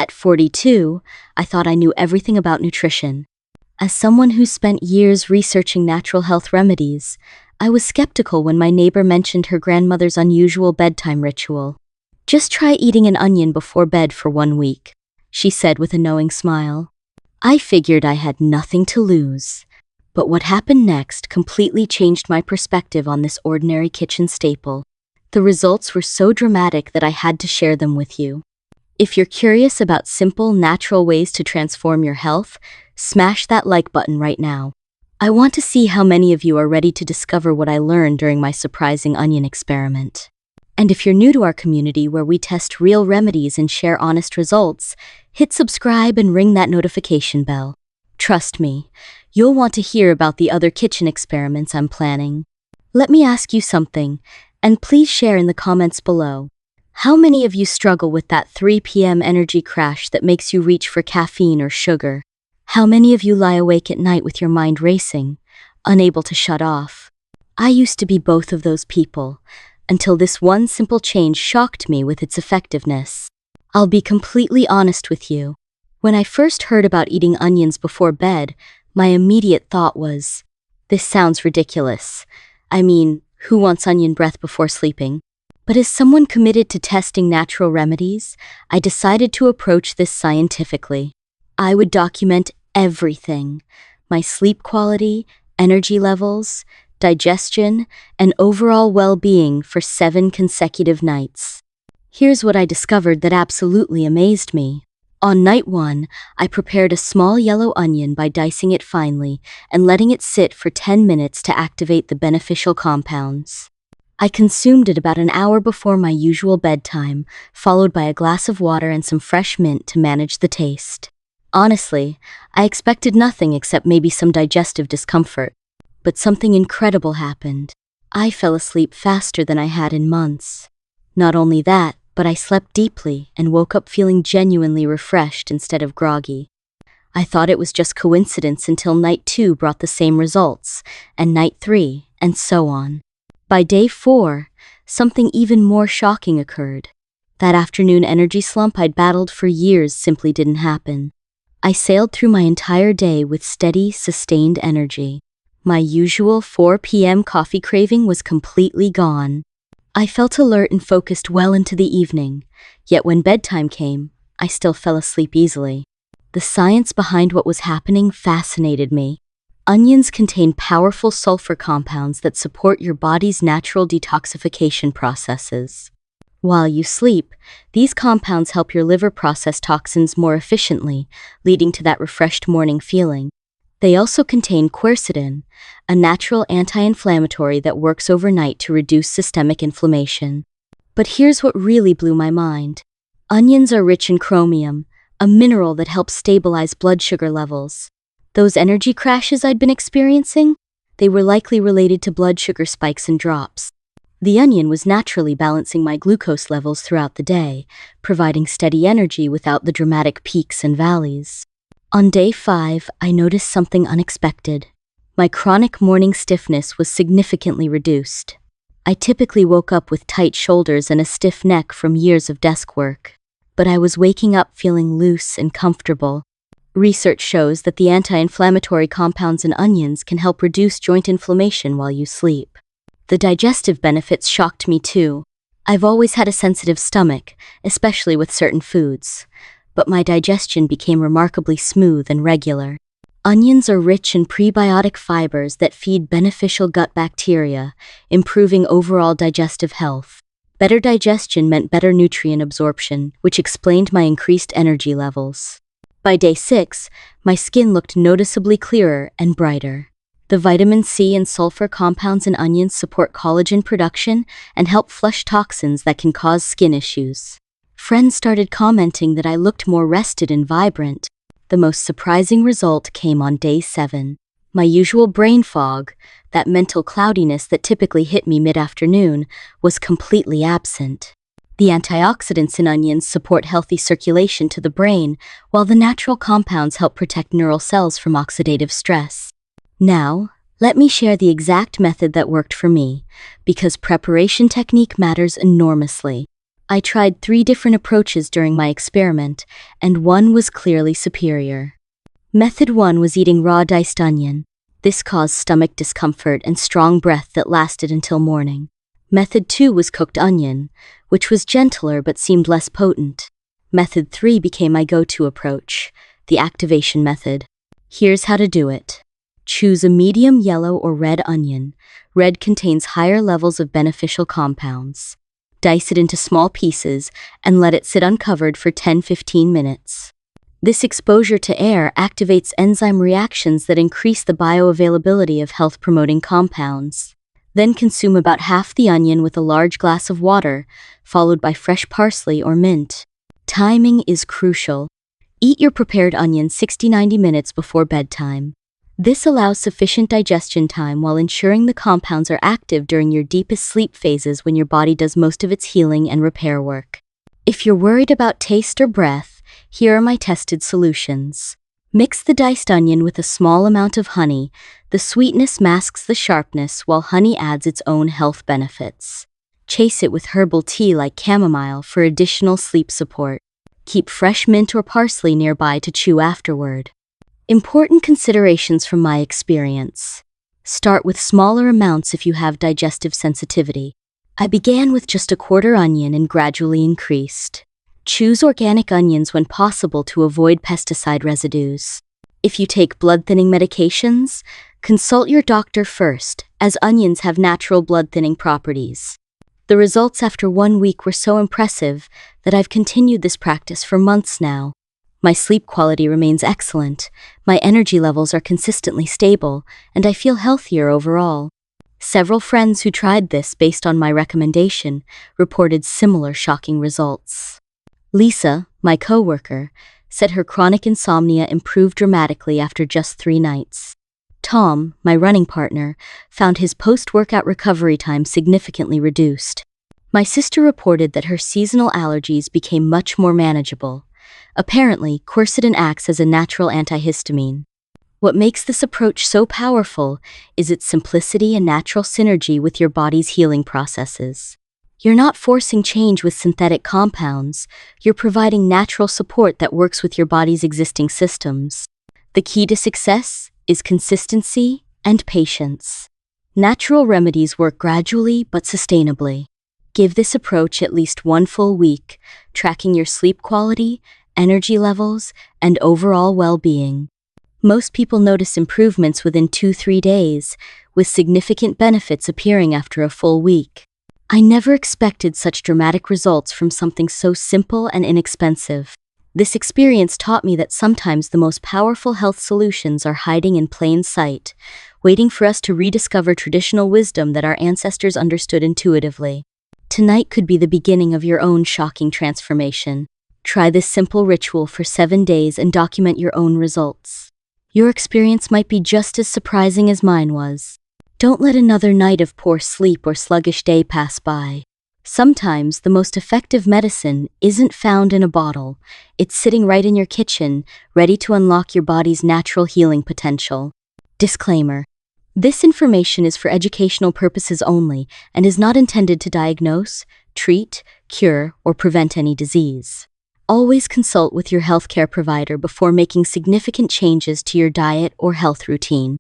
At 42, I thought I knew everything about nutrition. As someone who spent years researching natural health remedies, I was skeptical when my neighbor mentioned her grandmother's unusual bedtime ritual. "Just try eating an onion before bed for 1 week," she said with a knowing smile. I figured I had nothing to lose. But what happened next completely changed my perspective on this ordinary kitchen staple. The results were so dramatic that I had to share them with you. If you're curious about simple, natural ways to transform your health, smash that like button right now. I want to see how many of you are ready to discover what I learned during my surprising onion experiment. And if you're new to our community where we test real remedies and share honest results, hit subscribe and ring that notification bell. Trust me, you'll want to hear about the other kitchen experiments I'm planning. Let me ask you something, and please share in the comments below. How many of you struggle with that 3 p.m. energy crash that makes you reach for caffeine or sugar? How many of you lie awake at night with your mind racing, unable to shut off? I used to be both of those people, until this one simple change shocked me with its effectiveness. I'll be completely honest with you. When I first heard about eating onions before bed, my immediate thought was, this sounds ridiculous. I mean, who wants onion breath before sleeping? But as someone committed to testing natural remedies, I decided to approach this scientifically. I would document everything: my sleep quality, energy levels, digestion, and overall well-being for 7 consecutive nights. Here's what I discovered that absolutely amazed me. On night 1, I prepared a small yellow onion by dicing it finely and letting it sit for 10 minutes to activate the beneficial compounds. I consumed it about an hour before my usual bedtime, followed by a glass of water and some fresh mint to manage the taste. Honestly, I expected nothing except maybe some digestive discomfort. But something incredible happened. I fell asleep faster than I had in months. Not only that, but I slept deeply and woke up feeling genuinely refreshed instead of groggy. I thought it was just coincidence until night 2 brought the same results, and night 3, and so on. By day 4, something even more shocking occurred. That afternoon energy slump I'd battled for years simply didn't happen. I sailed through my entire day with steady, sustained energy. My usual 4 p.m. coffee craving was completely gone. I felt alert and focused well into the evening, yet when bedtime came, I still fell asleep easily. The science behind what was happening fascinated me. Onions contain powerful sulfur compounds that support your body's natural detoxification processes. While you sleep, these compounds help your liver process toxins more efficiently, leading to that refreshed morning feeling. They also contain quercetin, a natural anti-inflammatory that works overnight to reduce systemic inflammation. But here's what really blew my mind. Onions are rich in chromium, a mineral that helps stabilize blood sugar levels. Those energy crashes I'd been experiencing, they were likely related to blood sugar spikes and drops. The onion was naturally balancing my glucose levels throughout the day, providing steady energy without the dramatic peaks and valleys. On day 5, I noticed something unexpected. My chronic morning stiffness was significantly reduced. I typically woke up with tight shoulders and a stiff neck from years of desk work, but I was waking up feeling loose and comfortable. Research shows that the anti-inflammatory compounds in onions can help reduce joint inflammation while you sleep. The digestive benefits shocked me too. I've always had a sensitive stomach, especially with certain foods, but my digestion became remarkably smooth and regular. Onions are rich in prebiotic fibers that feed beneficial gut bacteria, improving overall digestive health. Better digestion meant better nutrient absorption, which explained my increased energy levels. By day 6, my skin looked noticeably clearer and brighter. The vitamin C and sulfur compounds in onions support collagen production and help flush toxins that can cause skin issues. Friends started commenting that I looked more rested and vibrant. The most surprising result came on day 7. My usual brain fog, that mental cloudiness that typically hit me mid-afternoon, was completely absent. The antioxidants in onions support healthy circulation to the brain, while the natural compounds help protect neural cells from oxidative stress. Now, let me share the exact method that worked for me, because preparation technique matters enormously. I tried 3 different approaches during my experiment, and one was clearly superior. Method 1 was eating raw diced onion. This caused stomach discomfort and strong breath that lasted until morning. Method 2 was cooked onion, which was gentler but seemed less potent. Method 3 became my go-to approach, the activation method. Here's how to do it. Choose a medium yellow or red onion. Red contains higher levels of beneficial compounds. Dice it into small pieces and let it sit uncovered for 10-15 minutes. This exposure to air activates enzyme reactions that increase the bioavailability of health-promoting compounds. Then consume about half the onion with a large glass of water, followed by fresh parsley or mint. Timing is crucial. Eat your prepared onion 60-90 minutes before bedtime. This allows sufficient digestion time while ensuring the compounds are active during your deepest sleep phases when your body does most of its healing and repair work. If you're worried about taste or breath, here are my tested solutions. Mix the diced onion with a small amount of honey. The sweetness masks the sharpness while honey adds its own health benefits. Chase it with herbal tea like chamomile for additional sleep support. Keep fresh mint or parsley nearby to chew afterward. Important considerations from my experience. Start with smaller amounts if you have digestive sensitivity. I began with just a quarter onion and gradually increased. Choose organic onions when possible to avoid pesticide residues. If you take blood-thinning medications, consult your doctor first, as onions have natural blood-thinning properties. The results after 1 week were so impressive that I've continued this practice for months now. My sleep quality remains excellent, my energy levels are consistently stable, and I feel healthier overall. Several friends who tried this based on my recommendation reported similar shocking results. Lisa, my coworker, said her chronic insomnia improved dramatically after just 3 nights. Tom, my running partner, found his post-workout recovery time significantly reduced. My sister reported that her seasonal allergies became much more manageable. Apparently, quercetin acts as a natural antihistamine. What makes this approach so powerful is its simplicity and natural synergy with your body's healing processes. You're not forcing change with synthetic compounds, you're providing natural support that works with your body's existing systems. The key to success is consistency and patience. Natural remedies work gradually but sustainably. Give this approach at least 1 full week, tracking your sleep quality, energy levels, and overall well-being. Most people notice improvements within 2-3 days, with significant benefits appearing after a full week. I never expected such dramatic results from something so simple and inexpensive. This experience taught me that sometimes the most powerful health solutions are hiding in plain sight, waiting for us to rediscover traditional wisdom that our ancestors understood intuitively. Tonight could be the beginning of your own shocking transformation. Try this simple ritual for 7 days and document your own results. Your experience might be just as surprising as mine was. Don't let another night of poor sleep or sluggish day pass by. Sometimes the most effective medicine isn't found in a bottle. It's sitting right in your kitchen, ready to unlock your body's natural healing potential. Disclaimer: this information is for educational purposes only and is not intended to diagnose, treat, cure, or prevent any disease. Always consult with your healthcare provider before making significant changes to your diet or health routine.